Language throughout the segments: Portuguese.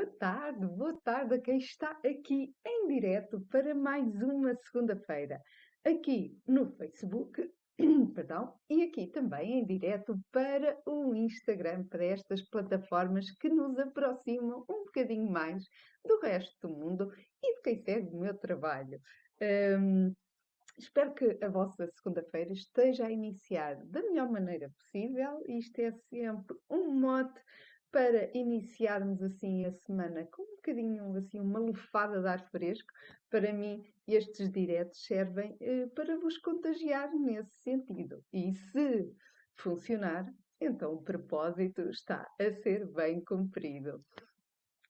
Boa tarde a quem está aqui em direto para mais uma segunda-feira, aqui no Facebook, perdão, e aqui também em direto para o Instagram, para estas plataformas que nos aproximam um bocadinho mais do resto do mundo e de quem segue o meu trabalho. Hum, Espero que a vossa segunda-feira esteja a iniciar da melhor maneira possível. Isto é sempre um mote para iniciarmos assim a semana com um bocadinho, assim, uma lufada de ar fresco. Para mim, estes diretos servem para vos contagiar nesse sentido. E se funcionar, então o propósito está a ser bem cumprido.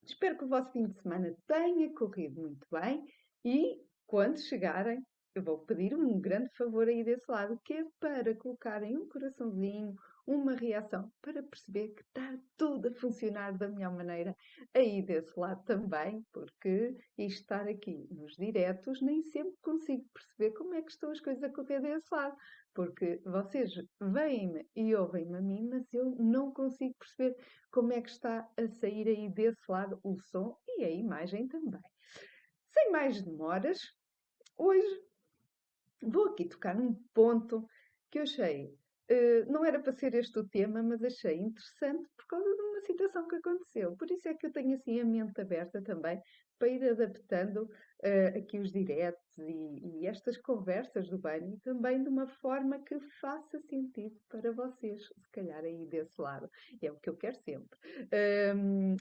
Espero que o vosso fim de semana tenha corrido muito bem e, quando chegarem, eu vou pedir um grande favor aí desse lado, que é para colocarem um coraçãozinho, uma reação, para perceber que está tudo a funcionar da melhor maneira aí desse lado também, porque estar aqui nos diretos nem sempre consigo perceber como é que estão as coisas a correr desse lado, porque vocês veem-me e ouvem-me a mim, mas eu não consigo perceber como é que está a sair aí desse lado o som e a imagem também. Sem mais demoras, hoje vou aqui tocar num ponto que eu achei, não era para ser este o tema, mas achei interessante por causa de uma situação que aconteceu. Por isso é que eu tenho assim a mente aberta também para ir adaptando aqui os diretos e estas conversas do banho também de uma forma que faça sentido para vocês, se calhar aí desse lado. É o que eu quero sempre.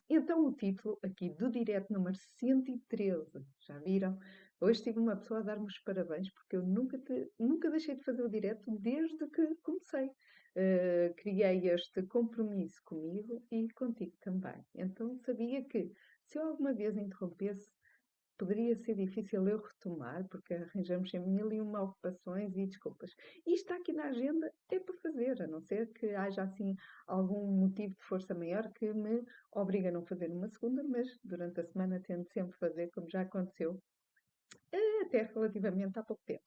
Então o título aqui do direto número 113, já viram? Hoje tive uma pessoa a dar-me os parabéns porque eu nunca deixei de fazer o direto desde que comecei. Criei este compromisso comigo e contigo também. Então sabia que se eu alguma vez interrompesse, poderia ser difícil eu retomar, porque arranjamos sempre mil e uma ocupações e desculpas. E está aqui na agenda é para fazer, a não ser que haja assim algum motivo de força maior que me obriga a não fazer uma segunda, mas durante a semana tento sempre fazer, como já aconteceu até relativamente há pouco tempo.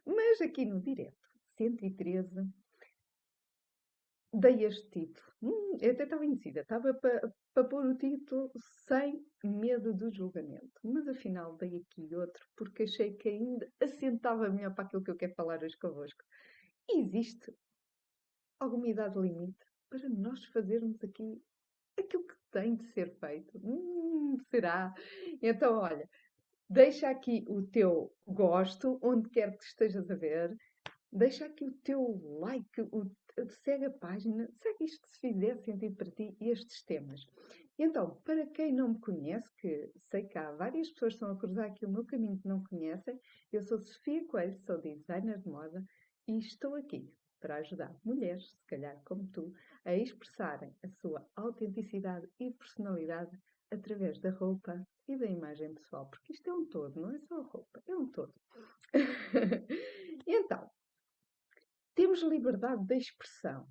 Mas aqui no direto 113, dei este título. Eu até estava indecisa, estava para pôr o título Sem Medo do Julgamento. Mas afinal dei aqui outro, porque achei que ainda assentava melhor para aquilo que eu quero falar hoje convosco. Existe alguma idade limite para nós fazermos aqui aquilo que tem de ser feito? Será? Então, olha, deixa aqui o teu gosto, onde quer que estejas a ver. Deixa aqui o teu like, segue a página, segue isto se fizer sentido para ti estes temas. Então, para quem não me conhece, que sei que há várias pessoas que estão a cruzar aqui o meu caminho que não conhecem, eu sou Sofia Coelho, sou designer de moda e estou aqui para ajudar mulheres, se calhar como tu, a expressarem a sua autenticidade e personalidade através da roupa e da imagem pessoal, porque isto é um todo, não é só a roupa, é um todo. Então, temos liberdade de expressão.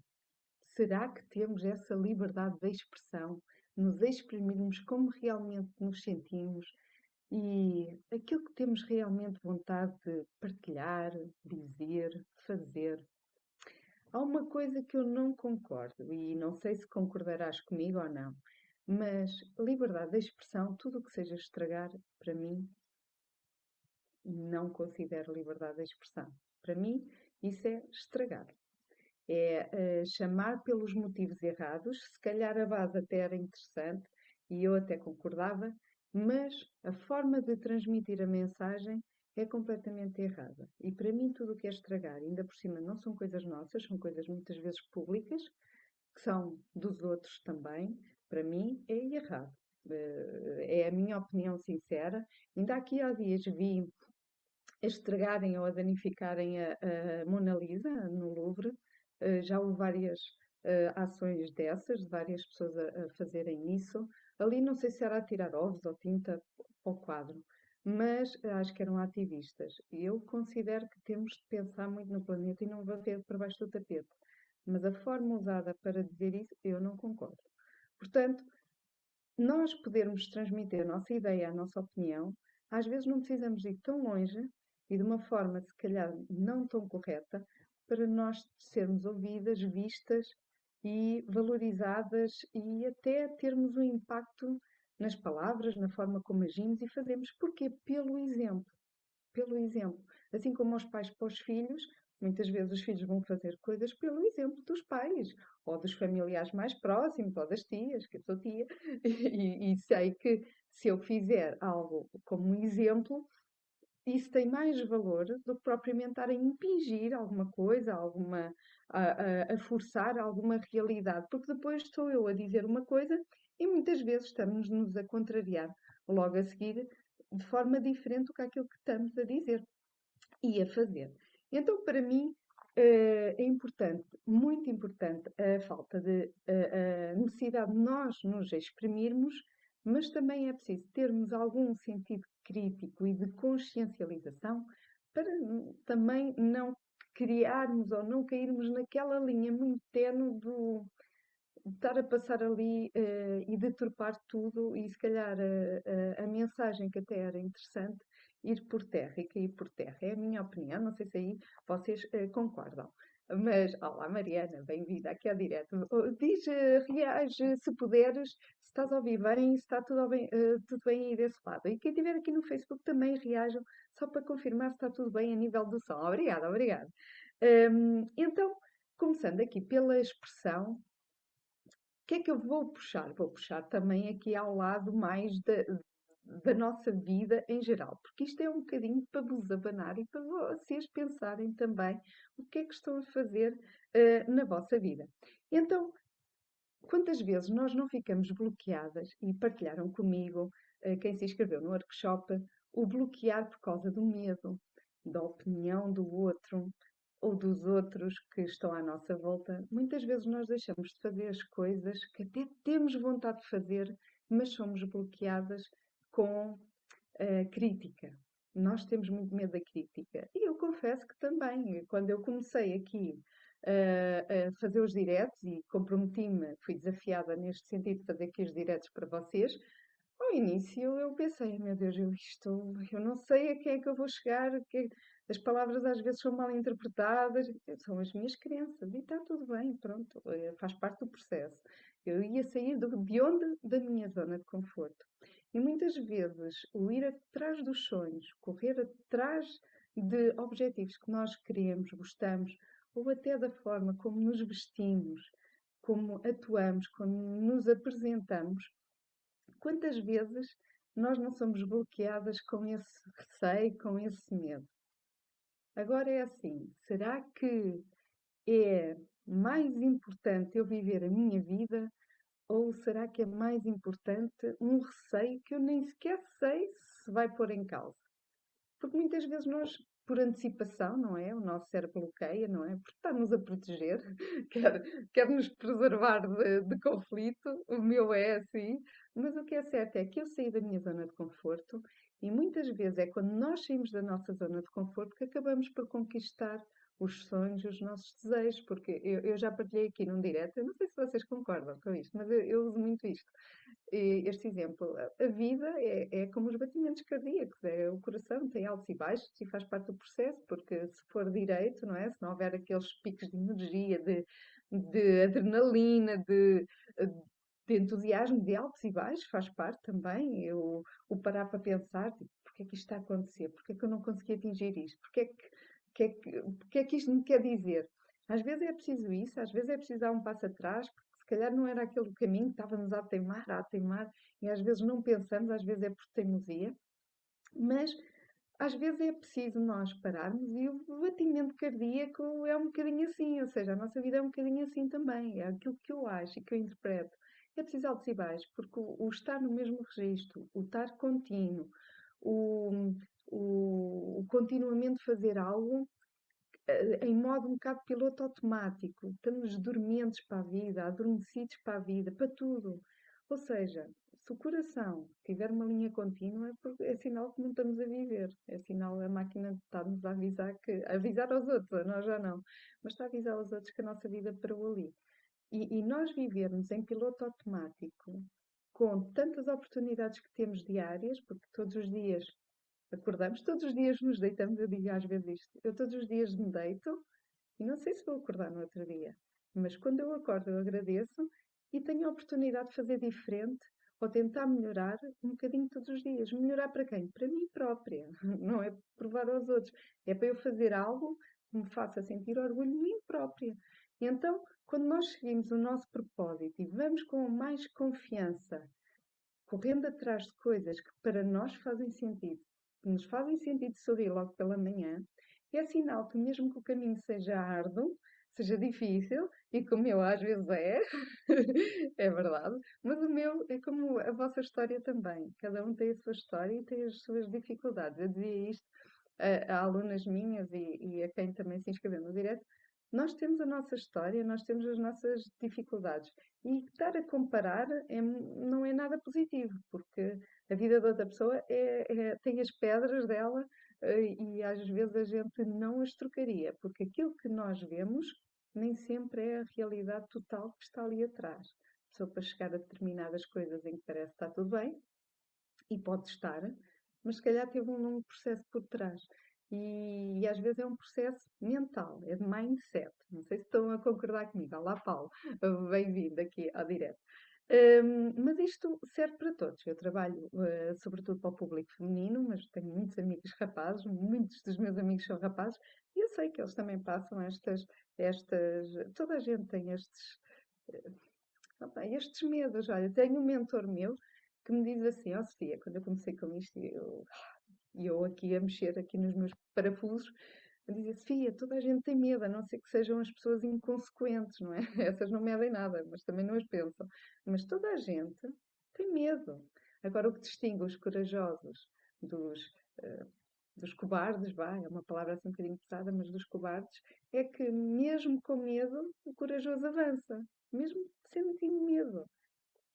Será que temos essa liberdade de expressão? Nos exprimirmos como realmente nos sentimos e aquilo que temos realmente vontade de partilhar, dizer, fazer. Há uma coisa que eu não concordo e não sei se concordarás comigo ou não, mas liberdade de expressão, tudo o que seja estragar, para mim, não considero liberdade de expressão. Para mim, isso é estragar. É chamar pelos motivos errados. Se calhar a base até era interessante e eu até concordava, mas a forma de transmitir a mensagem é completamente errada. E para mim, tudo o que é estragar, ainda por cima, não são coisas nossas, são coisas muitas vezes públicas, que são dos outros também, para mim é errado. É a minha opinião sincera. Ainda aqui há dias vi a estragarem ou a danificarem a Mona Lisa no Louvre. Já houve várias ações dessas, de várias pessoas a fazerem isso. Ali não sei se era a tirar ovos ou tinta para o quadro, mas acho que eram ativistas. E eu considero que temos de pensar muito no planeta e não bater por baixo do tapete. Mas a forma usada para dizer isso, eu não concordo. Portanto, nós podermos transmitir a nossa ideia, a nossa opinião, às vezes não precisamos ir tão longe e de uma forma, se calhar, não tão correta, para nós sermos ouvidas, vistas e valorizadas e até termos um impacto nas palavras, na forma como agimos e fazemos. Porquê? Pelo exemplo. Pelo exemplo. Assim como os pais para os filhos, muitas vezes os filhos vão fazer coisas pelo exemplo dos pais, ou dos familiares mais próximos, ou das tias, que eu sou tia, e sei que se eu fizer algo como um exemplo, isso tem mais valor do que propriamente estar a impingir alguma coisa, a forçar alguma realidade, porque depois estou eu a dizer uma coisa e muitas vezes estamos-nos a contrariar logo a seguir de forma diferente do que aquilo que estamos a dizer e a fazer. Então, para mim, é importante, muito importante, a falta de, a necessidade de nós nos exprimirmos, mas também é preciso termos algum sentido crítico e de consciencialização para também não criarmos ou não cairmos naquela linha muito ténue do estar a passar ali e deturpar tudo e se calhar a mensagem que até era interessante ir por terra e cair por terra. É a minha opinião, não sei se aí vocês concordam. Mas, olá Mariana, bem-vinda aqui ao direto. Diz, reage se puderes, se estás a ouvir bem, se está tudo bem aí desse lado. E quem estiver aqui no Facebook também reajam, só para confirmar se está tudo bem a nível do som. Obrigada, obrigada. Então, começando aqui pela expressão, que é que eu vou puxar? Vou puxar também aqui ao lado mais da nossa vida em geral, porque isto é um bocadinho para vos abanar e para vocês pensarem também o que é que estão a fazer na vossa vida. Então, quantas vezes nós não ficamos bloqueadas e partilharam comigo, quem se inscreveu no workshop, o bloquear por causa do medo, da opinião do outro, ou dos outros que estão à nossa volta, muitas vezes nós deixamos de fazer as coisas que até temos vontade de fazer, mas somos bloqueadas com a crítica. Nós temos muito medo da crítica. E eu confesso que também, quando eu comecei aqui a fazer os diretos e comprometi-me, fui desafiada neste sentido de fazer aqui os diretos para vocês, ao início eu pensei, meu Deus, eu não sei a quem é que eu vou chegar, as palavras às vezes são mal interpretadas, são as minhas crenças e está tudo bem, pronto, faz parte do processo. Eu ia sair de onde? Da minha zona de conforto. E muitas vezes o ir atrás dos sonhos, correr atrás de objetivos que nós queremos, gostamos, ou até da forma como nos vestimos, como atuamos, como nos apresentamos, quantas vezes nós não somos bloqueadas com esse receio, com esse medo? Agora é assim, será que é mais importante eu viver a minha vida ou será que é mais importante um receio que eu nem sequer sei se vai pôr em causa? Porque muitas vezes nós, por antecipação, não é? O nosso cérebro bloqueia, não é? Porque está-nos a proteger, quer, quer nos preservar de conflito, o meu é assim, mas o que é certo é que eu saí da minha zona de conforto e muitas vezes é quando nós saímos da nossa zona de conforto que acabamos por conquistar os sonhos, os nossos desejos, porque eu já partilhei aqui num direto, eu não sei se vocês concordam com isto, mas eu uso muito isto este exemplo. A vida é como os batimentos cardíacos, é o coração, tem altos e baixos e faz parte do processo, porque se for direito, não é? Se não houver aqueles picos de energia, de adrenalina, de entusiasmo, de altos e baixos, faz parte também. O parar para pensar, tipo, porque é que isto está a acontecer? Porque é que eu não consegui atingir isto? Porque é que isto me quer dizer? Às vezes é preciso isso, às vezes é preciso dar um passo atrás, se calhar não era aquele o caminho, estávamos a teimar, e às vezes não pensamos, às vezes é por teimosia, mas às vezes é preciso nós pararmos e o batimento cardíaco é um bocadinho assim, ou seja, a nossa vida é um bocadinho assim também, é aquilo que eu acho e que eu interpreto. É preciso altos e baixos, porque o estar no mesmo registro, o estar contínuo, o, o continuamente fazer algo em modo um bocado piloto automático. Estamos dormentes para a vida, adormecidos para a vida, para tudo. Ou seja, se o coração tiver uma linha contínua, é sinal que não estamos a viver. É sinal a máquina está-nos a avisar avisar aos outros, a nós já não, mas está a avisar aos outros que a nossa vida parou ali. E nós vivermos em piloto automático, com tantas oportunidades que temos diárias, porque todos os dias acordamos, todos os dias nos deitamos, eu digo às vezes isto, eu todos os dias me deito e não sei se vou acordar no outro dia, mas quando eu acordo eu agradeço e tenho a oportunidade de fazer diferente ou tentar melhorar um bocadinho todos os dias. Melhorar para quem? Para mim própria. Não é provar aos outros. É para eu fazer algo que me faça sentir orgulho de mim própria. E então, quando nós seguimos o nosso propósito e vamos com mais confiança, correndo atrás de coisas que para nós fazem sentido, que nos fazem sentido sorrir logo pela manhã, é sinal que mesmo que o caminho seja árduo, seja difícil, e como o meu às vezes é, é verdade, mas o meu é como a vossa história também. Cada um tem a sua história e tem as suas dificuldades. Eu dizia isto a alunas minhas e a quem também se inscreveu no direto. Nós temos a nossa história, nós temos as nossas dificuldades. E estar a comparar não é nada positivo, porque a vida da outra pessoa tem as pedras dela e às vezes a gente não as trocaria, porque aquilo que nós vemos nem sempre é a realidade total que está ali atrás. A pessoa para chegar a determinadas coisas em que parece que está tudo bem, e pode estar, mas se calhar teve um longo processo por trás. E às vezes é um processo mental, é de mindset. Não sei se estão a concordar comigo. Olá, Paulo, bem-vindo aqui ao direto. Mas isto serve para todos. Eu trabalho sobretudo para o público feminino, mas tenho muitos amigos rapazes, muitos dos meus amigos são rapazes, e eu sei que eles também passam toda a gente tem estes medos. Olha, tenho um mentor meu que me diz assim, ó Sofia, quando eu comecei com isto, eu aqui a mexer aqui nos meus parafusos, a dizer, Sofia, toda a gente tem medo, a não ser que sejam as pessoas inconsequentes, não é? Essas não medem nada, mas também não as pensam. Mas toda a gente tem medo. Agora, o que distingue os corajosos dos, eh, dos cobardes, vá, é uma palavra assim um bocadinho pesada, mas dos cobardes, é que mesmo com medo, o corajoso avança. Mesmo sentindo medo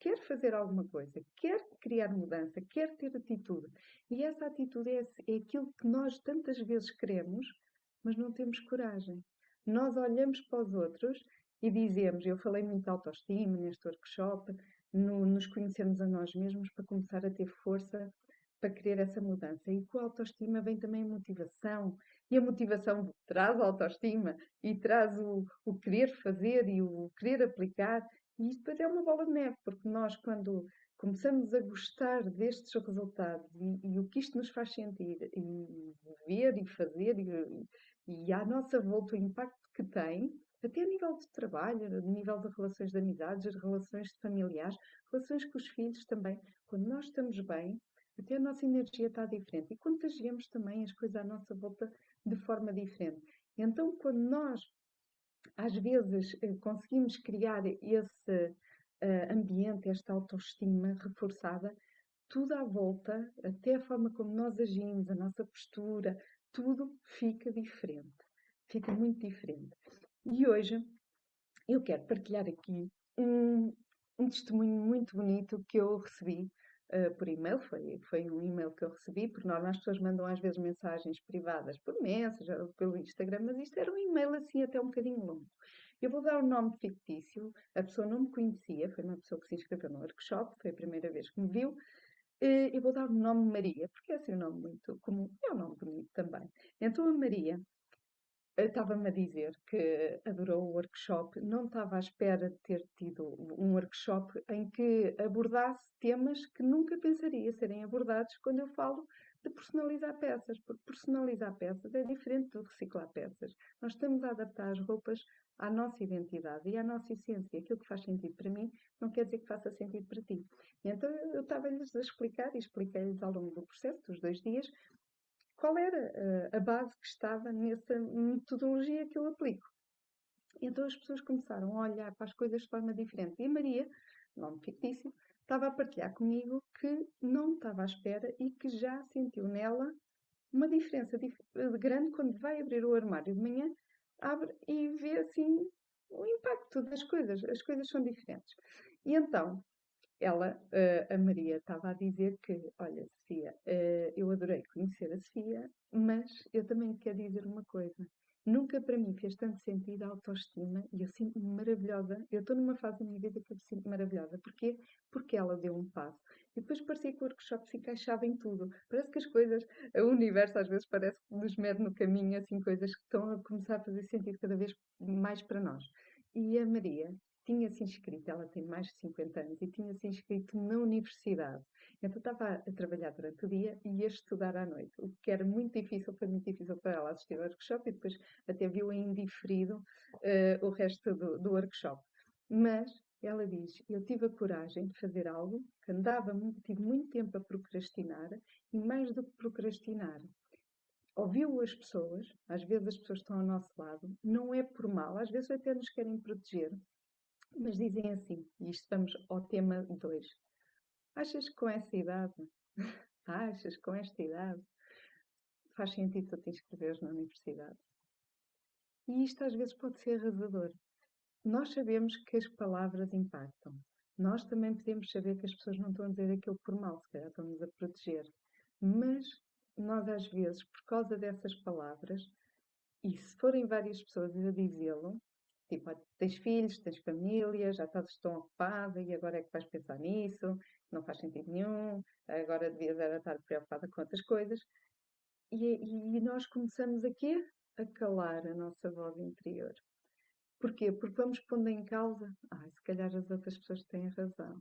quer fazer alguma coisa, quer criar mudança, quer ter atitude. E essa atitude é aquilo que nós tantas vezes queremos, mas não temos coragem. Nós olhamos para os outros e dizemos, eu falei muito de autoestima neste workshop, nos conhecermos a nós mesmos para começar a ter força para querer essa mudança. E com a autoestima vem também a motivação. E a motivação traz a autoestima e traz o querer fazer e o querer aplicar. E isto depois é uma bola de neve, porque nós, quando começamos a gostar destes resultados e o que isto nos faz sentir, e ver e fazer, e à nossa volta o impacto que tem, até a nível de trabalho, a nível de relações de amizades, as relações de familiares, relações com os filhos também, quando nós estamos bem, até a nossa energia está diferente e contagiamos também as coisas à nossa volta de forma diferente. Então, quando nós às vezes conseguimos criar esse ambiente, esta autoestima reforçada, tudo à volta, até a forma como nós agimos, a nossa postura, tudo fica diferente. Fica muito diferente. E hoje eu quero partilhar aqui um testemunho muito bonito que eu recebi por e-mail. Foi um e-mail que eu recebi, por norma as pessoas mandam às vezes mensagens privadas por Messenger ou pelo Instagram, mas isto era um e-mail assim até um bocadinho longo. Eu vou dar um nome fictício, a pessoa não me conhecia, foi uma pessoa que se inscreveu no workshop, foi a primeira vez que me viu. Eu vou dar o nome Maria, porque é assim um nome muito comum, é um nome bonito também. Então a Maria estava-me a dizer que adorou o workshop, não estava à espera de ter tido um workshop em que abordasse temas que nunca pensaria serem abordados quando eu falo de personalizar peças, porque personalizar peças é diferente do reciclar peças. Nós estamos a adaptar as roupas à nossa identidade e à nossa essência. Aquilo que faz sentido para mim não quer dizer que faça sentido para ti. E então eu estava-lhes a explicar e expliquei-lhes ao longo do processo, dos 2 dias, qual era a base que estava nessa metodologia que eu aplico. E então as pessoas começaram a olhar para as coisas de forma diferente. E a Maria, nome fictício, estava a partilhar comigo que não estava à espera e que já sentiu nela uma diferença grande quando vai abrir o armário de manhã, abre e vê assim o impacto das coisas. As coisas são diferentes. E então, a Maria, estava a dizer que, olha, Sofia, eu adorei conhecer a Sofia, mas eu também quero dizer uma coisa. Nunca para mim fez tanto sentido a autoestima e eu sinto-me maravilhosa. Eu estou numa fase da minha vida que eu me sinto maravilhosa. Porquê? Porque ela deu um passo. E depois parecia que o workshop se encaixava em tudo. Parece que as coisas, o universo às vezes parece que nos mete no caminho, assim, coisas que estão a começar a fazer sentido cada vez mais para nós. E a Maria tinha-se inscrito, ela tem mais de 50 anos, e tinha-se inscrito na universidade. Então estava a trabalhar durante o dia e a estudar à noite, o que era muito difícil, foi muito difícil para ela assistir ao workshop e depois até viu em diferido o resto do workshop. Mas ela diz, eu tive a coragem de fazer algo que tive muito tempo a procrastinar e mais do que procrastinar, ouviu as pessoas, às vezes as pessoas estão ao nosso lado, não é por mal, às vezes até nos querem proteger, mas dizem assim, e isto vamos ao tema 2. Achas que com essa idade, achas que com esta idade, faz sentido tu te inscreveres na universidade? E isto às vezes pode ser arrasador. Nós sabemos que as palavras impactam. Nós também podemos saber que as pessoas não estão a dizer aquilo por mal, se calhar estão-nos a proteger. Mas nós às vezes, por causa dessas palavras, e se forem várias pessoas a dizê-lo, tipo, tens filhos, tens família, já estás tão ocupada e agora é que vais pensar nisso, não faz sentido nenhum, agora devias era estar preocupada com outras coisas. E nós começamos aqui a calar a nossa voz interior. Porquê? Porque vamos pondo em causa, se calhar as outras pessoas têm razão.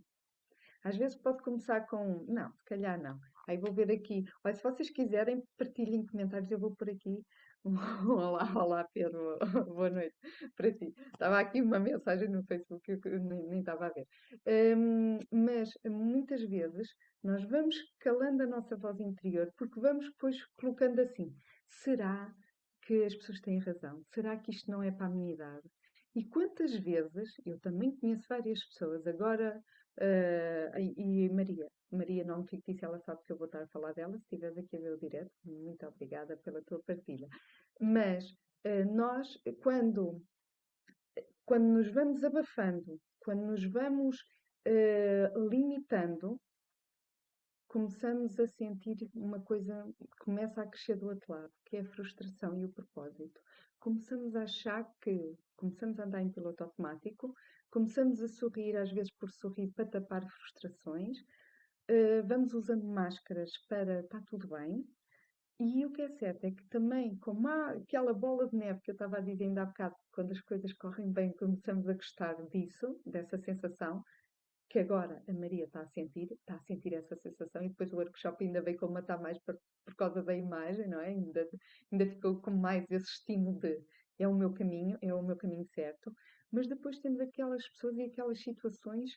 Às vezes pode começar com, não, se calhar não. Aí vou ver aqui. Olha, se vocês quiserem, partilhem comentários, eu vou por aqui. Olá, Pedro, boa noite para ti. Estava aqui uma mensagem no Facebook que eu nem estava a ver. Mas muitas vezes nós vamos calando a nossa voz interior porque vamos depois colocando assim: será que as pessoas têm razão? Será que isto não é para a minha idade? E quantas vezes, eu também conheço várias pessoas, agora e Maria não fictícia, ela sabe que eu vou estar a falar dela, se estiveres aqui a ver o direto, muito obrigada pela tua partilha. Mas nós, quando nos vamos abafando, quando nos vamos limitando, começamos a sentir uma coisa que começa a crescer do outro lado, que é a frustração e o propósito. Começamos a achar que começamos a andar em piloto automático, começamos a sorrir, às vezes por sorrir para tapar frustrações, vamos usando máscaras para está tudo bem. E o que é certo é que também, como há aquela bola de neve que eu estava a dizer ainda há bocado, quando as coisas correm bem, começamos a gostar disso, dessa sensação, que agora a Maria está a sentir essa sensação, e depois o workshop ainda veio com matar mais por causa da imagem, não é? Ainda ficou com mais esse estímulo de é o meu caminho certo. Mas depois temos aquelas pessoas e aquelas situações,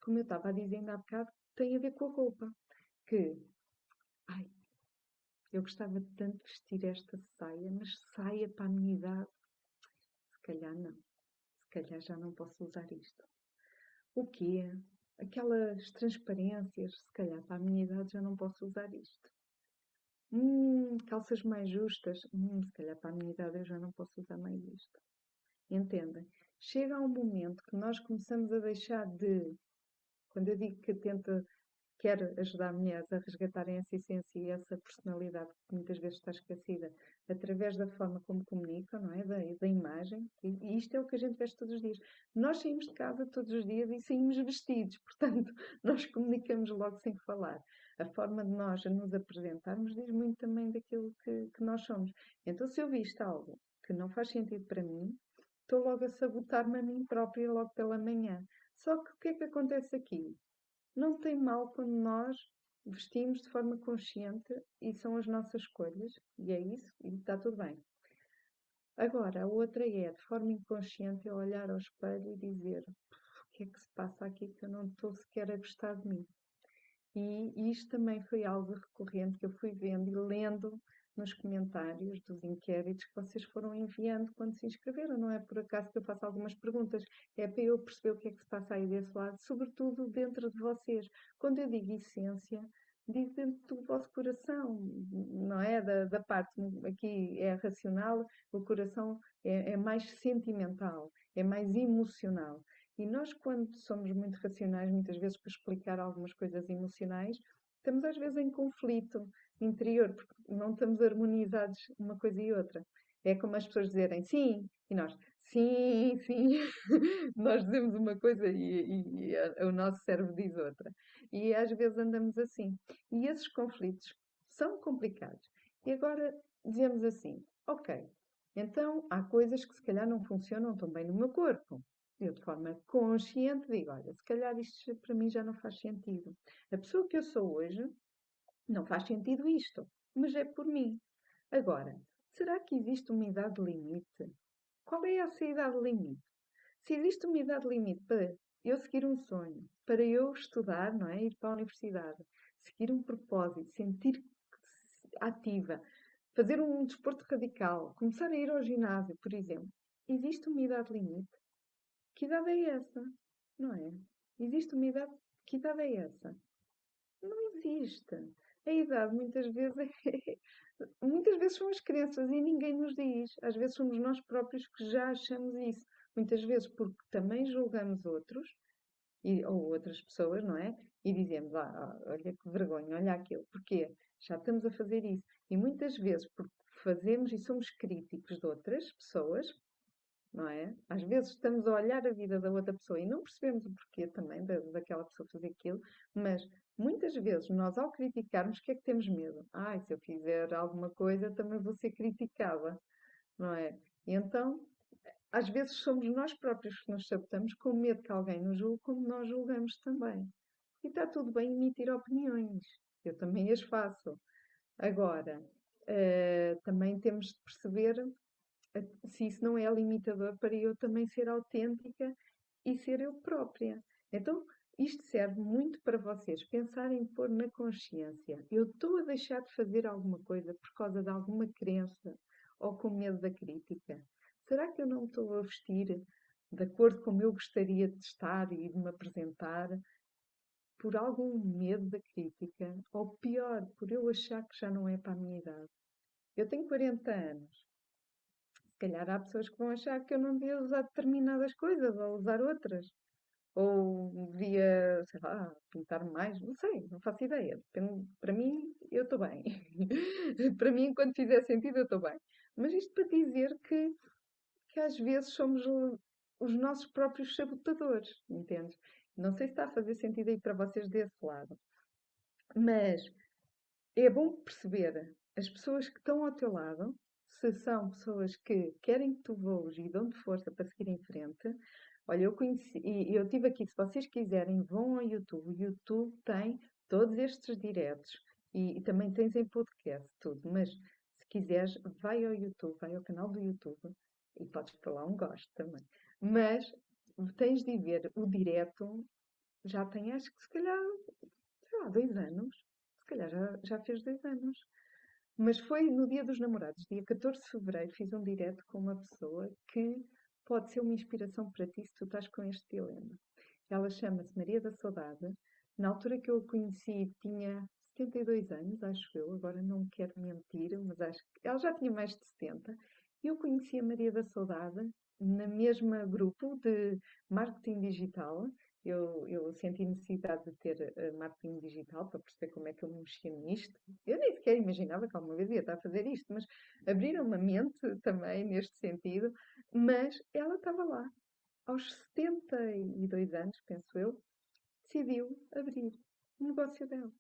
como eu estava a dizer ainda há bocado, que têm a ver com a roupa. Que, ai, eu gostava tanto de vestir esta saia, mas saia para a minha idade, se calhar não. Se calhar já não posso usar isto. O quê? Aquelas transparências, se calhar para a minha idade já não posso usar isto. Calças mais justas, se calhar para a minha idade eu já não posso usar mais isto. Entendem? Chega um momento que nós começamos a deixar de, quando eu digo que tenta, quer ajudar mulheres a resgatarem essa essência e essa personalidade que muitas vezes está esquecida, através da forma como comunicam, não é? Da imagem. E isto é o que a gente veste todos os dias. Nós saímos de casa todos os dias e saímos vestidos, portanto, nós comunicamos logo sem falar. A forma de nós nos apresentarmos diz muito também daquilo que nós somos. Então, se eu visto algo que não faz sentido para mim, estou logo a sabotar-me a mim própria logo pela manhã. Só que o que é que acontece aqui? Não tem mal quando nós vestimos de forma consciente e são as nossas escolhas, e é isso, e está tudo bem. Agora, a outra é, de forma inconsciente, eu olhar ao espelho e dizer: o que é que se passa aqui que eu não estou sequer a gostar de mim? E isto também foi algo recorrente que eu fui vendo e lendo nos comentários dos inquéritos que vocês foram enviando quando se inscreveram. Não é por acaso que eu faço algumas perguntas, é para eu perceber o que é que se passa aí desse lado, sobretudo dentro de vocês. Quando eu digo essência, digo dentro do vosso coração, não é da parte aqui é racional, o coração é mais sentimental, é mais emocional. E nós, quando somos muito racionais, muitas vezes para explicar algumas coisas emocionais, estamos às vezes em conflito interior, porque não estamos harmonizados uma coisa e outra. É como as pessoas dizerem sim, e nós sim, sim. Nós dizemos uma coisa e o nosso cérebro diz outra. E às vezes andamos assim. E esses conflitos são complicados. E agora dizemos assim: ok, então há coisas que se calhar não funcionam tão bem no meu corpo. Eu, de forma consciente, digo: olha, se calhar isto para mim já não faz sentido. A pessoa que eu sou hoje não faz sentido isto, mas é por mim. Agora, será que existe uma idade limite? Qual é essa idade limite? Se existe uma idade limite para eu seguir um sonho, para eu estudar, não é? Ir para a universidade, seguir um propósito, sentir ativa, fazer um desporto radical, começar a ir ao ginásio, por exemplo, existe uma idade limite? Que idade é essa? Não é? Existe uma idade? Que idade é essa? Não existe. A idade muitas vezes muitas vezes são as crenças e ninguém nos diz. Às vezes somos nós próprios que já achamos isso. Muitas vezes porque também julgamos outros ou outras pessoas, não é? E dizemos, olha que vergonha, olha aquilo. Porquê? Já estamos a fazer isso. E muitas vezes porque fazemos e somos críticos de outras pessoas, não é? Às vezes estamos a olhar a vida da outra pessoa e não percebemos o porquê também daquela pessoa fazer aquilo, mas muitas vezes nós, ao criticarmos, o que é que temos medo? Ai, se eu fizer alguma coisa, também vou ser criticada, não é? E então, às vezes somos nós próprios que nos sabotamos com medo que alguém nos julgue, como nós julgamos também. E está tudo bem emitir opiniões. Eu também as faço. Agora, também temos de perceber se isso não é limitador para eu também ser autêntica e ser eu própria. Então, isto serve muito para vocês pensarem em pôr na consciência. Eu estou a deixar de fazer alguma coisa por causa de alguma crença ou com medo da crítica? Será que eu não estou a vestir de acordo com como eu gostaria de estar e de me apresentar por algum medo da crítica? Ou pior, por eu achar que já não é para a minha idade? Eu tenho 40 anos. Se calhar há pessoas que vão achar que eu não devia usar determinadas coisas ou usar outras. Ou devia, sei lá, pintar mais. Não sei, não faço ideia. Para mim, eu estou bem. Para mim, enquanto fizer sentido, eu estou bem. Mas isto para dizer que às vezes somos os nossos próprios sabotadores, entendes? Não sei se está a fazer sentido aí para vocês desse lado. Mas é bom perceber as pessoas que estão ao teu lado, se são pessoas que querem que tu voes e dão-te força para seguir em frente. Olha, eu conheci, e eu tive aqui, se vocês quiserem, vão ao YouTube. O YouTube tem todos estes diretos e também tens em podcast, tudo. Mas se quiseres, vai ao YouTube, vai ao canal do YouTube e podes pôr lá um gosto também. Mas tens de ir ver o direto, já tem acho que se calhar, sei lá, 2 anos. Se calhar já fez 2 anos. Mas foi no Dia dos Namorados, dia 14 de fevereiro, fiz um direto com uma pessoa que pode ser uma inspiração para ti se tu estás com este dilema. Ela chama-se Maria da Saudade. Na altura que eu a conheci, tinha 72 anos, acho eu, agora não quero mentir, mas acho que ela já tinha mais de 70. Eu conheci a Maria da Saudade na mesma grupo de marketing digital. Eu senti necessidade de ter marketing digital para perceber como é que eu me mexia nisto. Eu nem sequer imaginava que alguma vez ia estar a fazer isto, mas abriram-me a mente também neste sentido. Mas ela estava lá, aos 72 anos, penso eu, decidiu abrir o negócio dela.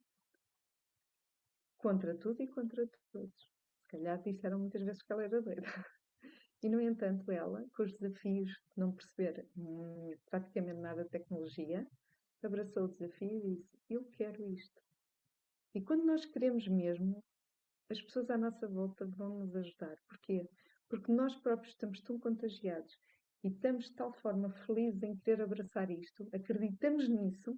Contra tudo e contra todos. Se calhar disseram muitas vezes que ela era doida. E, no entanto, ela, com os desafios de não perceber praticamente nada de tecnologia, abraçou o desafio e disse: eu quero isto. E quando nós queremos mesmo, as pessoas à nossa volta vão nos ajudar. Porquê? Porque nós próprios estamos tão contagiados e estamos de tal forma felizes em querer abraçar isto, acreditamos nisso,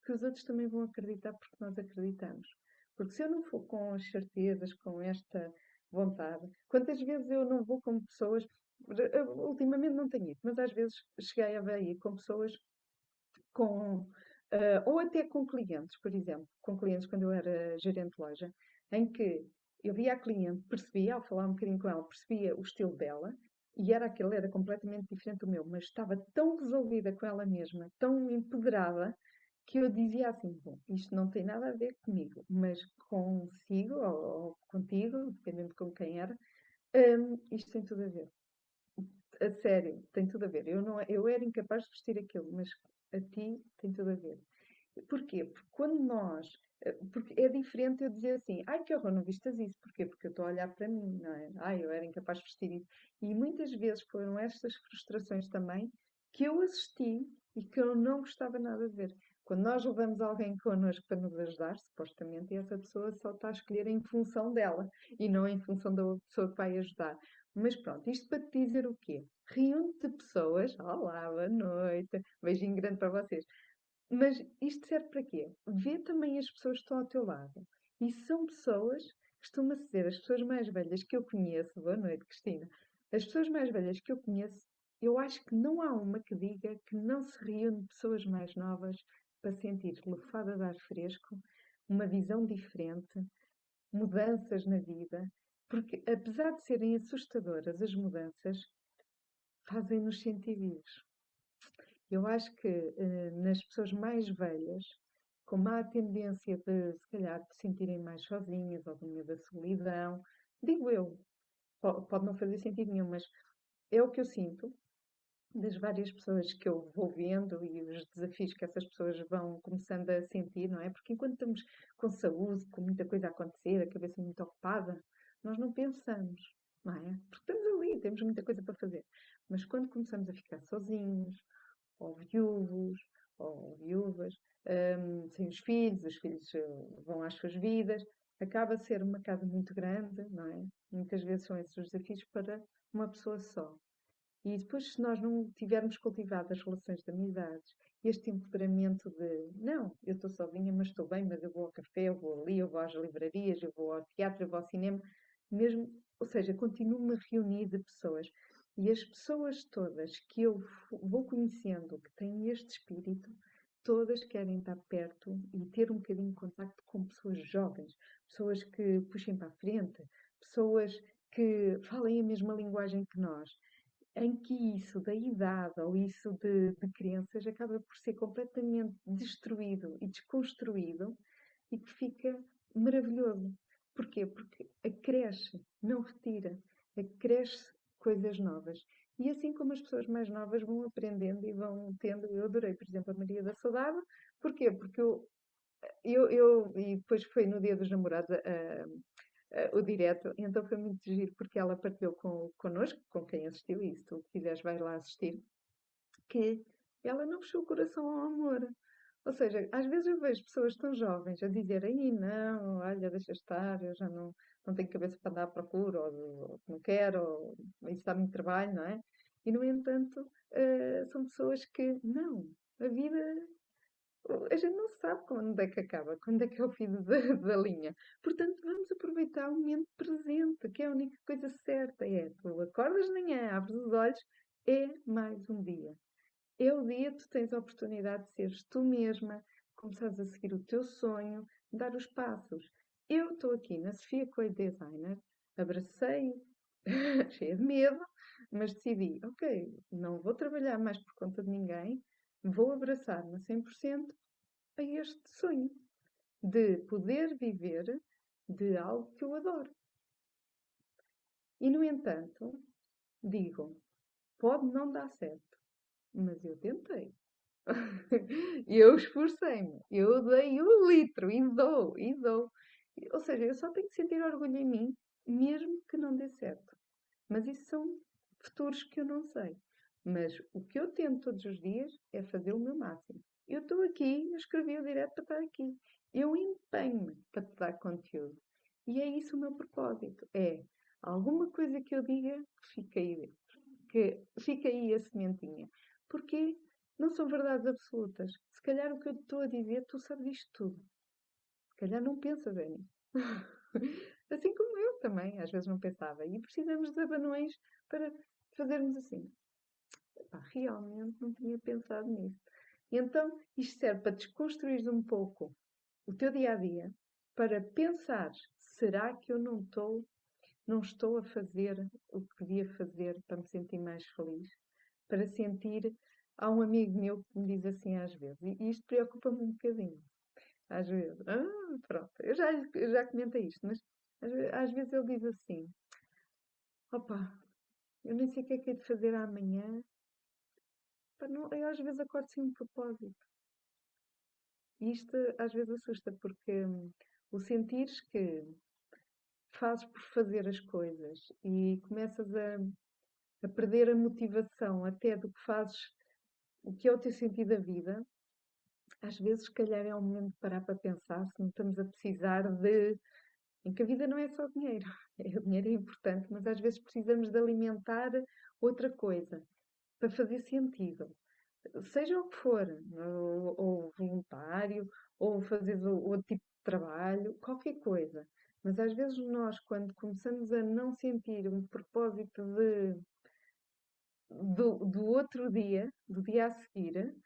que os outros também vão acreditar porque nós acreditamos. Porque se eu não for com as certezas, com esta vontade, quantas vezes eu não vou com pessoas, ultimamente não tenho ido, mas às vezes cheguei a ver com pessoas com, ou até com clientes, por exemplo, com clientes quando eu era gerente de loja, em que eu via a cliente, percebia, ao falar um bocadinho com ela, percebia o estilo dela, e era aquele, era completamente diferente do meu, mas estava tão resolvida com ela mesma, tão empoderada, que eu dizia assim, bom, isto não tem nada a ver comigo, mas consigo, ou contigo, dependendo com quem era, isto tem tudo a ver. A sério, tem tudo a ver. Eu era incapaz de vestir aquilo, mas a ti tem tudo a ver. Porquê? Porque quando nós. Porque é diferente eu dizer assim, ai que horror, não vistas isso. Porquê? Porque eu estou a olhar para mim, não é? Ai, eu era incapaz de vestir isso. E muitas vezes foram estas frustrações também que eu assisti e que eu não gostava nada de ver. Quando nós levamos alguém connosco para nos ajudar, supostamente essa pessoa só está a escolher em função dela e não em função da pessoa que vai ajudar. Mas pronto, isto para te dizer o quê? Reúne-te pessoas. Olá, boa noite. Beijinho grande para vocês. Mas isto serve para quê? Vê também as pessoas que estão ao teu lado. E são pessoas, costuma-se dizer, as pessoas mais velhas que eu conheço, boa noite, Cristina, as pessoas mais velhas que eu conheço, eu acho que não há uma que diga que não se reúne pessoas mais novas para sentir lufada de ar fresco, uma visão diferente, mudanças na vida, porque apesar de serem assustadoras as mudanças, fazem-nos sentir vivos. Eu acho que nas pessoas mais velhas, como há a tendência de, se calhar, de se sentirem mais sozinhas ou do medo da solidão, digo eu, pode não fazer sentido nenhum, mas é o que eu sinto das várias pessoas que eu vou vendo e os desafios que essas pessoas vão começando a sentir, não é? Porque enquanto estamos com saúde, com muita coisa a acontecer, a cabeça muito ocupada, nós não pensamos, não é? Porque estamos ali, temos muita coisa para fazer. Mas quando começamos a ficar sozinhos, ou viúvos, ou viúvas, sem os filhos vão às suas vidas, acaba a ser uma casa muito grande, não é? Muitas vezes são esses os desafios para uma pessoa só. E depois, se nós não tivermos cultivado as relações de amizades, este empoderamento de não, eu estou sozinha, mas estou bem, mas eu vou ao café, eu vou ali, eu vou às livrarias, eu vou ao teatro, eu vou ao cinema, mesmo, ou seja, continuo-me a reunir de pessoas. E as pessoas todas que eu vou conhecendo, que têm este espírito, todas querem estar perto e ter um bocadinho de contacto com pessoas jovens, pessoas que puxem para a frente, pessoas que falem a mesma linguagem que nós em que isso da idade ou isso de crianças acaba por ser completamente destruído e desconstruído e que fica maravilhoso. Porquê? Porque acresce, não retira, acresce coisas novas. E assim como as pessoas mais novas vão aprendendo e vão tendo, eu adorei, por exemplo, a Maria da Saudade. Porquê? Porque e depois foi no Dia dos Namorados, o direto, então foi muito giro porque ela partilhou connosco, com quem assistiu, e se tu quiseres vais lá assistir, que ela não fechou o coração ao amor. Ou seja, às vezes eu vejo pessoas tão jovens a dizerem, não, olha, deixa estar, eu já não tenho cabeça para andar à procura, ou não quero, ou isso dá muito trabalho, não é? E, no entanto, são pessoas que, não, a vida a gente não sabe quando é que acaba, quando é que é o fim da linha. Portanto, vamos aproveitar o momento presente, que é a única coisa certa. É, tu acordas de manhã, abres os olhos, é mais um dia. É o dia que tu tens a oportunidade de seres tu mesma, começares a seguir o teu sonho, dar os passos. Eu estou aqui na Sofia Coelho Designer, abracei, cheia de medo, mas decidi, ok, não vou trabalhar mais por conta de ninguém, vou abraçar-me a 100% a este sonho de poder viver de algo que eu adoro. E, no entanto, digo, pode não dar certo, mas eu tentei. Eu esforcei-me, eu dei o litro e dou, e dou. Ou seja, eu só tenho que sentir orgulho em mim, mesmo que não dê certo. Mas isso são futuros que eu não sei. Mas o que eu tento todos os dias é fazer o meu máximo. Eu estou aqui, eu escrevi o direto para estar aqui. Eu empenho-me para te dar conteúdo. E é isso o meu propósito. É alguma coisa que eu diga que fique aí dentro. Que fique aí a sementinha. Porque não são verdades absolutas. Se calhar o que eu estou a dizer, tu sabes isto tudo. Se calhar não pensas é nisso. Assim como eu também, às vezes não pensava. E precisamos de abanões para fazermos assim. Epá, realmente não tinha pensado nisso. E então, isto serve para desconstruir um pouco o teu dia a dia, para pensar: será que eu não estou a fazer o que devia fazer para me sentir mais feliz? Para sentir. Há um amigo meu que me diz assim às vezes, e isto preocupa-me um bocadinho. Às vezes, pronto, eu já comentei isto, mas às vezes ele diz assim: opa, eu nem sei o que é que hei de fazer amanhã. Pá, não, eu às vezes acordo sem um propósito. E isto às vezes assusta, porque o sentires que fazes por fazer as coisas e começas a perder a motivação até do que fazes o que é o teu sentido da vida, às vezes, se calhar, é o momento de parar para pensar se não estamos a precisar de. Em que a vida não é só dinheiro. O dinheiro é importante, mas às vezes precisamos de alimentar outra coisa para fazer sentido. Seja o que for, ou voluntário, ou fazer outro tipo de trabalho, qualquer coisa. Mas às vezes nós, quando começamos a não sentir um propósito do outro dia, do dia a seguir,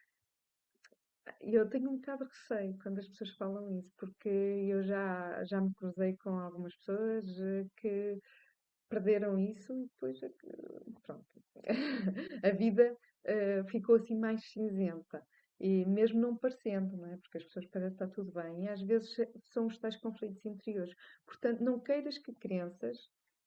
eu tenho um bocado de receio quando as pessoas falam isso, porque eu já me cruzei com algumas pessoas que perderam isso e depois, pronto, a vida ficou assim mais cinzenta. E mesmo não parecendo, não é? Porque as pessoas parecem que está tudo bem. E às vezes são os tais conflitos interiores. Portanto, não queiras que crenças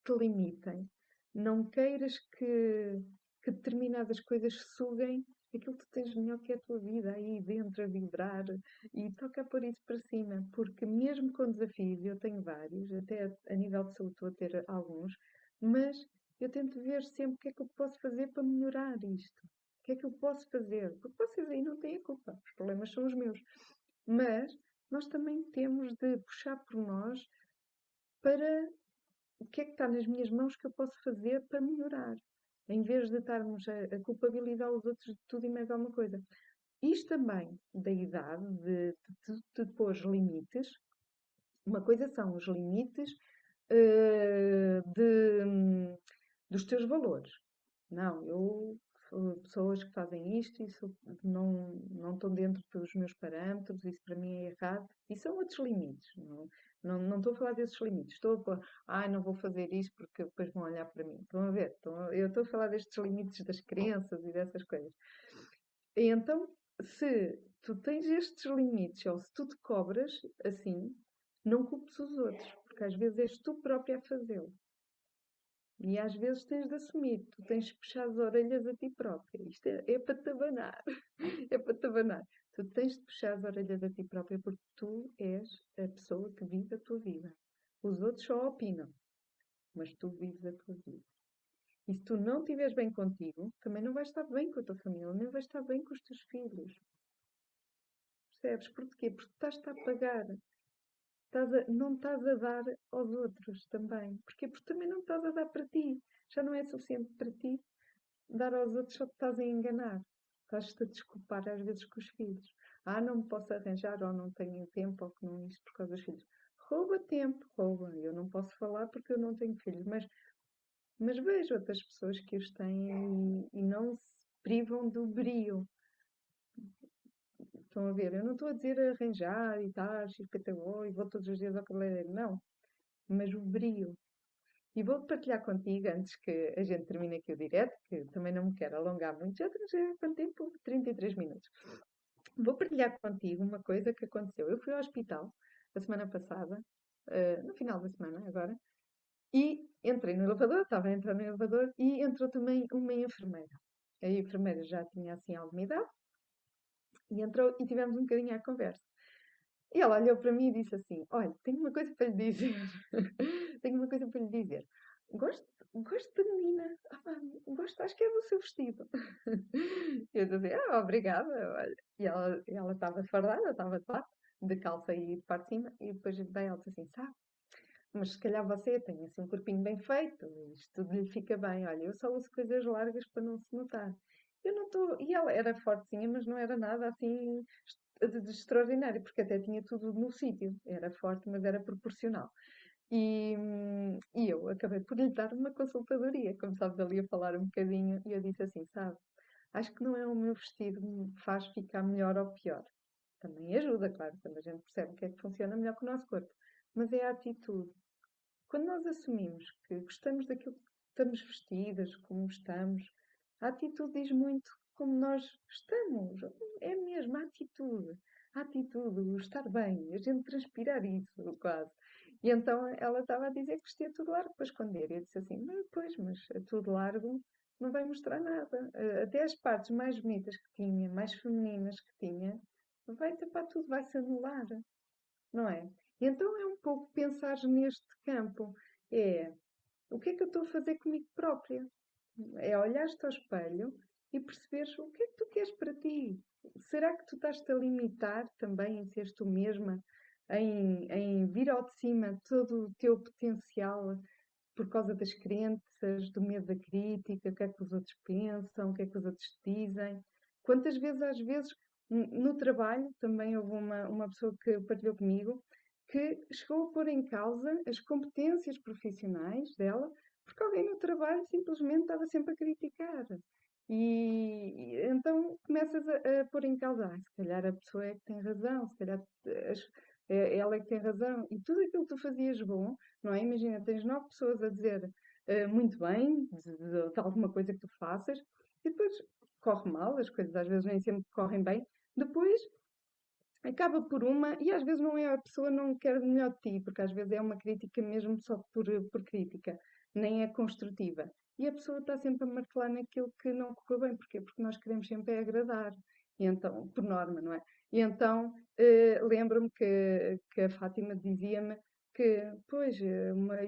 te limitem. Não queiras que determinadas coisas suguem aquilo que tu tens melhor que é a tua vida aí dentro a vibrar e toca por isso para cima, porque mesmo com desafios, eu tenho vários, até a nível de saúde estou a ter alguns, mas eu tento ver sempre o que é que eu posso fazer para melhorar isto. O que é que eu posso fazer? Porque vocês aí não têm a culpa, os problemas são os meus. Mas nós também temos de puxar por nós para o que é que está nas minhas mãos que eu posso fazer para melhorar, em vez de estarmos a culpabilizar os outros de tudo e mais alguma coisa. Isto também da idade, de pôr limites. Uma coisa são os limites dos teus valores. Não, eu pessoas que fazem isto, isso não estão dentro dos meus parâmetros, isso para mim é errado. E são outros limites. Não estou a falar desses limites. Estou a falar, não vou fazer isto porque depois vão olhar para mim. Estão a ver? Eu estou a falar destes limites das crenças e dessas coisas. E então, se tu tens estes limites, ou se tu te cobras assim, não culpes os outros, porque às vezes és tu própria a fazê-lo. E às vezes tens de assumir, tu tens de puxar as orelhas a ti própria. Isto é para te abanar. É para te abanar. Tu tens de puxar as orelhas a ti própria porque tu és a pessoa que vive a tua vida. Os outros só opinam, mas tu vives a tua vida. E se tu não estiveres bem contigo, também não vais estar bem com a tua família, nem vais estar bem com os teus filhos. Percebes? Porquê? Porque estás-te a pagar. Não estás a dar aos outros também. Porquê? Porque também não estás a dar para ti. Já não é suficiente para ti. Dar aos outros só te estás a enganar. Estás-te a desculpar às vezes com os filhos. Não me posso arranjar, ou não tenho tempo, ou que não isto por causa dos filhos. Rouba tempo, rouba. Eu não posso falar porque eu não tenho filhos, mas vejo outras pessoas que os têm e não se privam do brio. Estão a ver? Eu não estou a dizer arranjar e tal, XPTO e vou todos os dias ao cabeleireiro. Não. Mas o brio. E vou partilhar contigo, antes que a gente termine aqui o direto, que também não me quero alongar muito, já quanto tempo? 33 minutos. Vou partilhar contigo uma coisa que aconteceu. Eu fui ao hospital a semana passada, no final da semana agora, e entrei no elevador, estava a entrar no elevador, e entrou também uma enfermeira. A enfermeira já tinha assim alguma idade, e entrou e tivemos um bocadinho a conversa. E ela olhou para mim e disse assim: Olha, tenho uma coisa para lhe dizer. Tenho uma coisa para lhe dizer. Gosto, gosto da menina. Gosto, acho que é do seu vestido. E eu disse: obrigada. Olha. E ela estava fardada, estava de fato, de calça e de parte de cima. E depois daí ela disse assim: Sabe, mas se calhar você tem assim um corpinho bem feito, isto tudo lhe fica bem. Olha, eu só uso coisas largas para não se notar. Eu não estou. E ela era fortezinha, mas não era nada assim de extraordinário, porque até tinha tudo no sítio. Era forte, mas era proporcional. E eu acabei por lhe dar uma consultadoria, como sabes, ali a falar um bocadinho, e eu disse assim: Sabe, acho que não é o meu vestido que me faz ficar melhor ou pior. Também ajuda, claro, quando a gente percebe o que é que funciona melhor com o nosso corpo. Mas é a atitude. Quando nós assumimos que gostamos daquilo que estamos vestidas, como estamos, a atitude diz muito como nós estamos. É mesmo a atitude. A atitude, o estar bem, a gente transpirar isso, quase. E então ela estava a dizer que vestia tudo largo para esconder. E eu disse assim, mas tudo largo não vai mostrar nada. Até as partes mais bonitas que tinha, mais femininas que tinha, vai tapar tudo, vai se anular, não é? E então é um pouco pensar neste campo. É, o que é que eu estou a fazer comigo própria? É olhar-te ao espelho e perceberes o que é que tu queres para ti. Será que tu estás-te a limitar também em seres tu mesma, em vir ao de cima todo o teu potencial por causa das crenças, do medo da crítica, o que é que os outros pensam, o que é que os outros dizem? Quantas vezes, às vezes, no trabalho, também houve uma pessoa que partilhou comigo, que chegou a pôr em causa as competências profissionais dela, porque alguém no trabalho simplesmente estava sempre a criticar. E então começas a pôr em causa, se calhar a pessoa é que tem razão, se calhar ela é que tem razão. E tudo aquilo que tu fazias bom, não é? Imagina, tens 9 pessoas a dizer muito bem de alguma coisa que tu faças, e depois corre mal, as coisas às vezes nem sempre correm bem, depois acaba por uma, e às vezes não é a pessoa não quer o melhor de ti, porque às vezes é uma crítica mesmo só por crítica, nem é construtiva. E a pessoa está sempre a martelar naquilo que não correu bem. Porquê? Porque nós queremos sempre agradar, e então, por norma, não é? E então, lembro-me que a Fátima dizia-me que, pois,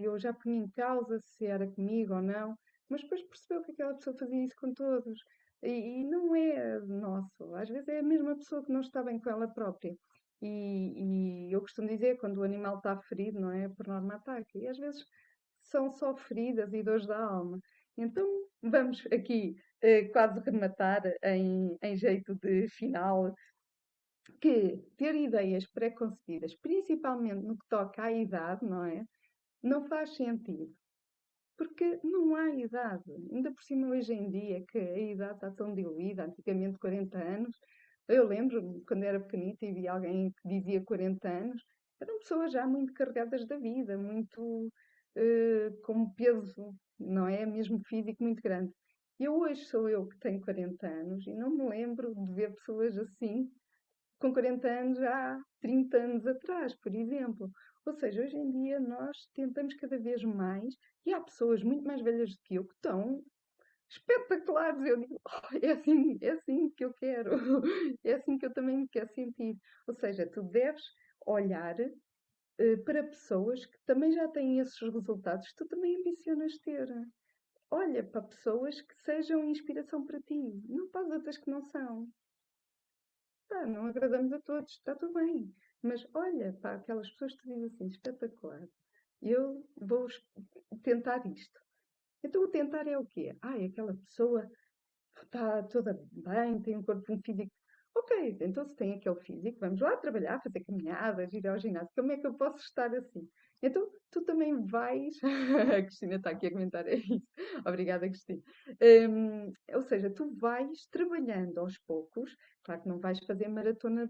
eu já punha em causa se era comigo ou não, mas depois percebeu que aquela pessoa fazia isso com todos. E não é nosso, às vezes é a mesma pessoa que não está bem com ela própria. E eu costumo dizer, quando o animal está ferido, não é? Por norma ataca. E às vezes são só feridas e dores da alma. Então vamos aqui quase rematar em jeito de final, que ter ideias pré-concebidas, principalmente no que toca à idade, não é? Não faz sentido. Porque não há idade. Ainda por cima, hoje em dia, que a idade está tão diluída, antigamente 40 anos. Eu lembro-me, quando era pequenita e via alguém que dizia 40 anos, eram pessoas já muito carregadas da vida, muito com um peso, não é? Mesmo físico muito grande. Eu hoje sou eu que tenho 40 anos e não me lembro de ver pessoas assim com 40 anos há 30 anos atrás, por exemplo. Ou seja, hoje em dia nós tentamos cada vez mais, e há pessoas muito mais velhas do que eu que estão espetaculares. Eu digo, "Oh, é assim que eu quero, é assim que eu também me quero sentir." Ou seja, tu deves olhar para pessoas que também já têm esses resultados que tu também ambicionas ter. Olha para pessoas que sejam inspiração para ti, não para as outras que não são. Pá, não agradamos a todos, está tudo bem. Mas olha para aquelas pessoas que tu dizes assim, espetacular. Eu vou tentar isto. Então o tentar é o quê? É aquela pessoa está toda bem, tem um corpo, um físico. Ok, então se tem aquele físico, vamos lá trabalhar, fazer caminhadas, ir ao ginásio. Como é que eu posso estar assim? Então tu também vais. A Cristina está aqui a comentar, é isso. Obrigada, Cristina. Ou seja, tu vais trabalhando aos poucos. Claro que não vais fazer maratona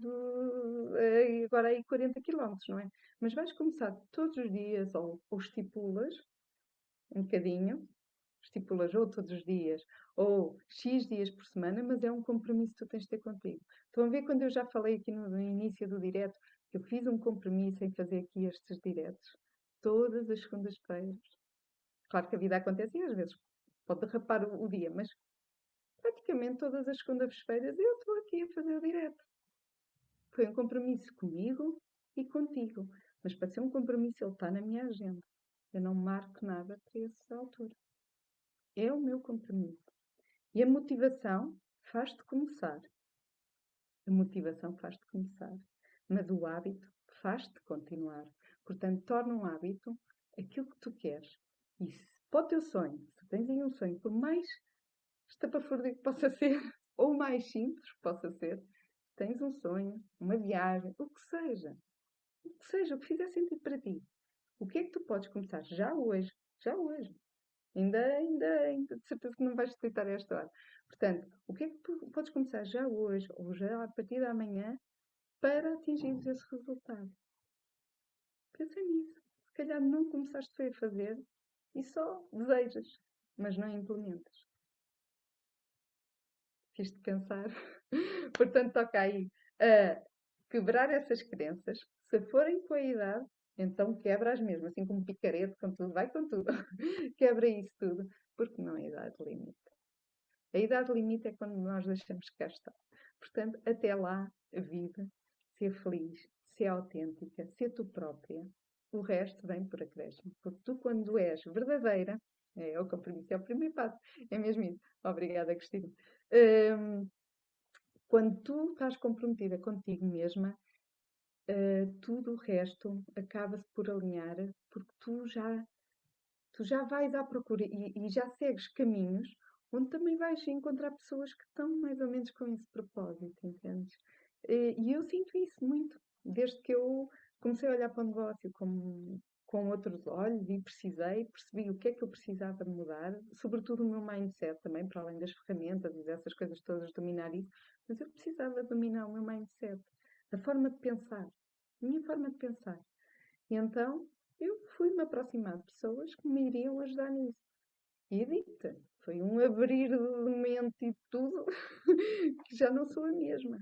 agora aí 40 quilómetros, não é? Mas vais começar todos os dias, ou estipulas um bocadinho, estipulas ou todos os dias, ou X dias por semana, mas é um compromisso que tu tens de ter contigo. Estão a ver quando eu já falei aqui no início do direto, que eu fiz um compromisso em fazer aqui estes diretos, todas as segundas-feiras. Claro que a vida acontece e às vezes pode derrapar o dia, mas praticamente todas as segundas-feiras eu estou aqui a fazer o direto. Foi um compromisso comigo e contigo. Mas para ser um compromisso, ele está na minha agenda. Eu não marco nada para essa altura. É o meu compromisso. E a motivação faz-te começar. A motivação faz-te começar. Mas o hábito faz-te continuar. Portanto, torna um hábito aquilo que tu queres. E se, para o teu sonho, se tens aí um sonho, por mais estapafúrdio que possa ser, ou mais simples que possa ser, se tens um sonho, uma viagem, o que fizer sentido para ti, o que é que tu podes começar já hoje, ainda de certeza que não vais aceitar esta hora. Portanto, o que é que tu podes começar já hoje, ou já a partir de amanhã, para atingir esse resultado? Pensa nisso. Se calhar não começaste a fazer e só desejas, mas não implementas. Fiz-te pensar. Portanto, toca aí a quebrar essas crenças. Se forem com a idade, então quebra as mesmas, assim como picareta, com tudo, vai com tudo. Quebra isso tudo, porque não é idade limite. A idade limite é quando nós deixamos que cá estar. Portanto, até lá, vive, ser feliz, ser autêntica, ser tu própria. O resto vem por acréscimo. Porque tu, quando és verdadeira, O compromisso é o primeiro passo. É mesmo isso. Obrigada, Cristina. Hum, Quando tu estás comprometida contigo mesma, tudo o resto acaba-se por alinhar, porque tu já vais à procura e já segues caminhos onde também vais encontrar pessoas que estão mais ou menos com esse propósito, entendes? E eu sinto isso muito, desde que eu comecei a olhar para o negócio com outros olhos e percebi o que é que eu precisava de mudar, sobretudo o meu mindset também, para além das ferramentas e dessas coisas todas, dominar isso, mas eu precisava dominar o meu mindset, a forma de pensar, a minha forma de pensar. E então eu fui-me aproximar de pessoas que me iriam ajudar nisso. E dita, foi um abrir de mente e tudo, que já não sou a mesma.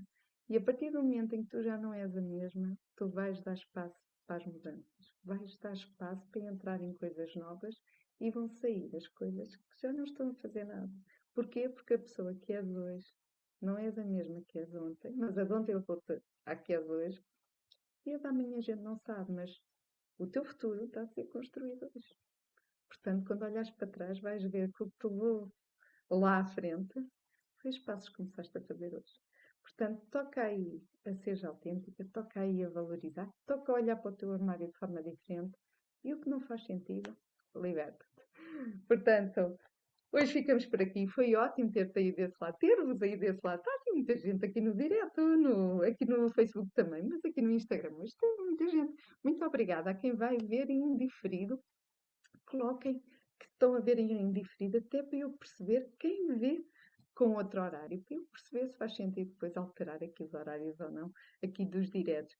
E a partir do momento em que tu já não és a mesma, tu vais dar espaço para as mudanças. Vais dar espaço para entrar em coisas novas e vão sair as coisas que já não estão a fazer nada. Porquê? Porque a pessoa que és hoje não és a mesma que és ontem, mas a de ontem levou-te à que és hoje e a da amanhã a gente não sabe, mas o teu futuro está a ser construído hoje. Portanto, quando olhares para trás, vais ver que o que te levou lá à frente foi os passos que começaste a fazer hoje. Portanto, toca aí a ser autêntica, toca aí a valorizar, toca a olhar para o teu armário de forma diferente e o que não faz sentido, liberta-te. Portanto, hoje ficamos por aqui. Foi ótimo ter-te aí desse lado, ter-vos aí desse lado. Está aqui muita gente aqui no direto, aqui no Facebook também, mas aqui no Instagram. Hoje tem muita gente. Muito obrigada a quem vai ver em diferido. Coloquem que estão a ver em diferido, até para eu perceber quem vê com outro horário, para eu perceber se faz sentido depois alterar aqui os horários ou não, aqui dos diretos.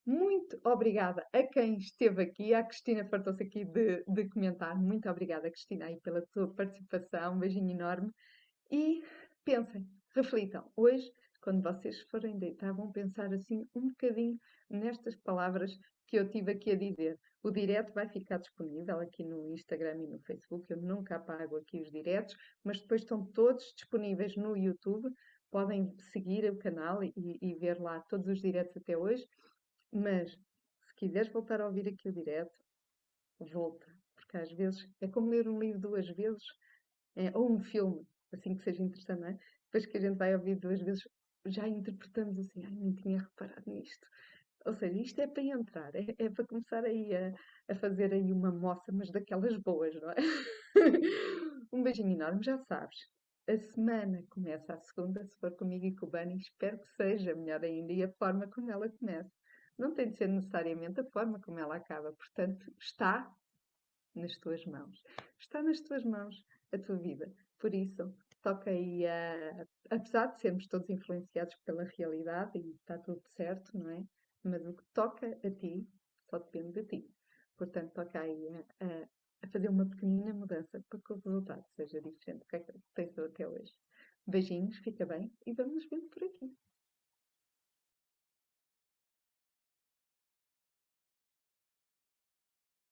Muito obrigada a quem esteve aqui. A Cristina fartou-se aqui de comentar. Muito obrigada, Cristina, aí pela tua participação. Um beijinho enorme. E pensem, reflitam. Hoje, quando vocês forem deitar, vão pensar assim um bocadinho nestas palavras que eu tive aqui a dizer. O direto vai ficar disponível aqui no Instagram e no Facebook. Eu nunca apago aqui os diretos, mas depois estão todos disponíveis no YouTube. Podem seguir o canal e ver lá todos os diretos até hoje. Mas se quiseres voltar a ouvir aqui o direto, volta. Porque às vezes é como ler um livro duas vezes, ou um filme, assim que seja interessante, não é? Depois que a gente vai ouvir duas vezes, já interpretamos assim, ai, nem tinha reparado nisto. Ou seja, isto é para entrar, é para começar aí a fazer aí uma moça, mas daquelas boas, não é? Um beijinho enorme, já sabes. A semana começa a segunda, se for comigo e com o Bani, espero que seja melhor ainda e a forma como ela começa. Não tem de ser necessariamente a forma como ela acaba, portanto, está nas tuas mãos. Está nas tuas mãos a tua vida. Por isso, toca aí a. Apesar de sermos todos influenciados pela realidade e está tudo certo, não é? Mas o que toca a ti só depende de ti. Portanto, toca aí a fazer uma pequenina mudança para que o resultado seja diferente do que é que tens até hoje. Beijinhos, fica bem e vamos nos vendo por aqui.